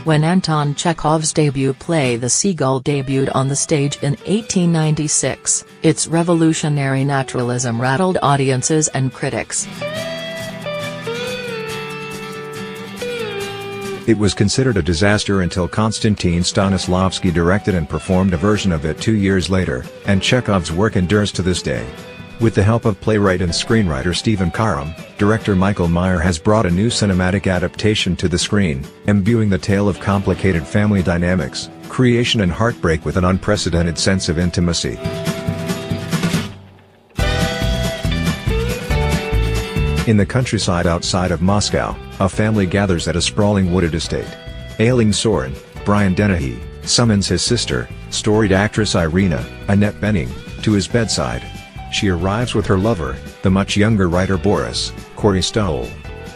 When Anton Chekhov's debut play The Seagull debuted on the stage in 1896, its revolutionary naturalism rattled audiences and critics. It was considered a disaster until Konstantin Stanislavski directed and performed a version of it 2 years later, and Chekhov's work endures to this day. With the help of playwright and screenwriter Stephen Karam, director Michael Meyer has brought a new cinematic adaptation to the screen, imbuing the tale of complicated family dynamics, creation and heartbreak with an unprecedented sense of intimacy. In the countryside outside of Moscow, a family gathers at a sprawling wooded estate. Ailing Soren, Brian Dennehy, summons his sister, storied actress Annette Bening, to his bedside. She arrives with her lover, the much younger writer Boris, Corey Stoll.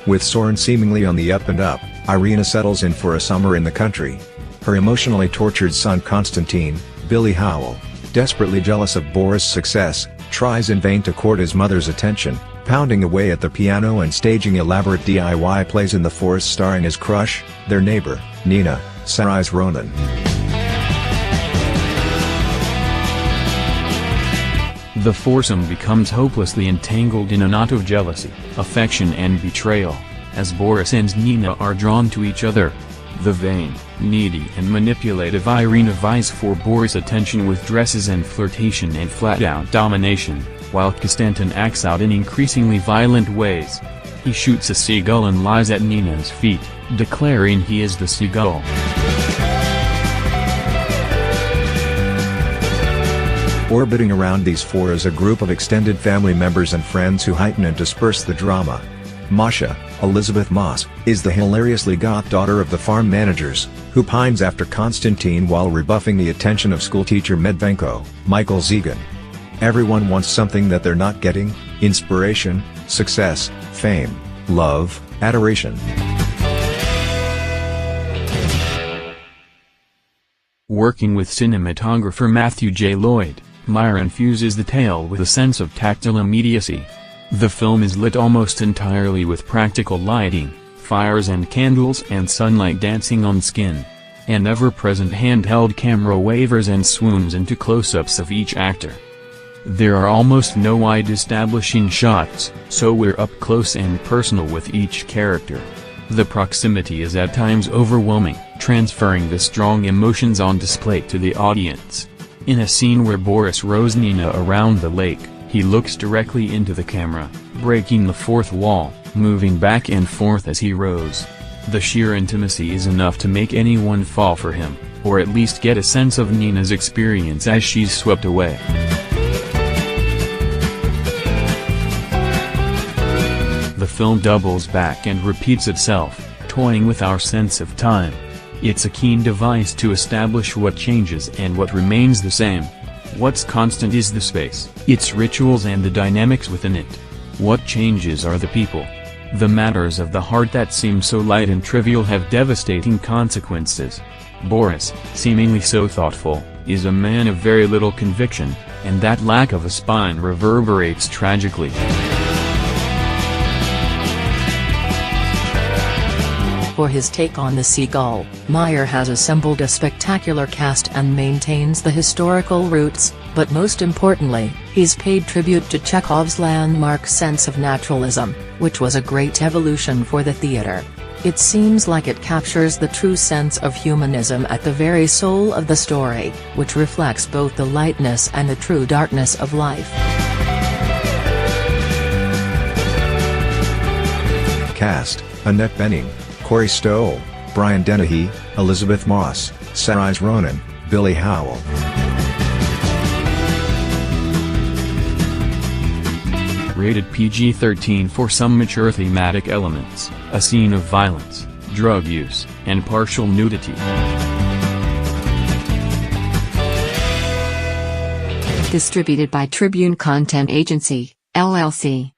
With Soren seemingly on the up and up, Irina settles in for a summer in the country. Her emotionally tortured son Konstantin, Billy Howell, desperately jealous of Boris' success, tries in vain to court his mother's attention, pounding away at the piano and staging elaborate DIY plays in the forest starring his crush, their neighbor, Nina, Saoirse Ronan. The foursome becomes hopelessly entangled in a knot of jealousy, affection and betrayal, as Boris and Nina are drawn to each other. The vain, needy and manipulative Irina vies for Boris' attention with dresses and flirtation and flat-out domination, while Konstantin acts out in increasingly violent ways. He shoots a seagull and lies at Nina's feet, declaring he is the seagull. Orbiting around these four is a group of extended family members and friends who heighten and disperse the drama. Masha, Elizabeth Moss, is the hilariously goth daughter of the farm managers, who pines after Konstantin while rebuffing the attention of schoolteacher Medvenko, Michael Zegan. Everyone wants something that they're not getting: inspiration, success, fame, love, adoration. Working with cinematographer Matthew J. Lloyd, Meyer infuses the tale with a sense of tactile immediacy. The film is lit almost entirely with practical lighting, fires and candles and sunlight dancing on skin. An ever-present handheld camera wavers and swoons into close-ups of each actor. There are almost no wide establishing shots, so we're up close and personal with each character. The proximity is at times overwhelming, transferring the strong emotions on display to the audience. In a scene where Boris rows Nina around the lake, he looks directly into the camera, breaking the fourth wall, moving back and forth as he rows. The sheer intimacy is enough to make anyone fall for him, or at least get a sense of Nina's experience as she's swept away. The film doubles back and repeats itself, toying with our sense of time. It's a keen device to establish what changes and what remains the same. What's constant is the space, its rituals and the dynamics within it. What changes are the people. The matters of the heart that seem so light and trivial have devastating consequences. Boris, seemingly so thoughtful, is a man of very little conviction, and that lack of a spine reverberates tragically. For his take on The Seagull, Meyer has assembled a spectacular cast and maintains the historical roots, but most importantly, he's paid tribute to Chekhov's landmark sense of naturalism, which was a great evolution for the theater. It seems like it captures the true sense of humanism at the very soul of the story, which reflects both the lightness and the true darkness of life. Cast: Annette Bening, Corey Stoll, Brian Dennehy, Elizabeth Moss, Saoirse Ronan, Billy Howell. Rated PG-13 for some mature thematic elements, a scene of violence, drug use, and partial nudity. Distributed by Tribune Content Agency, LLC.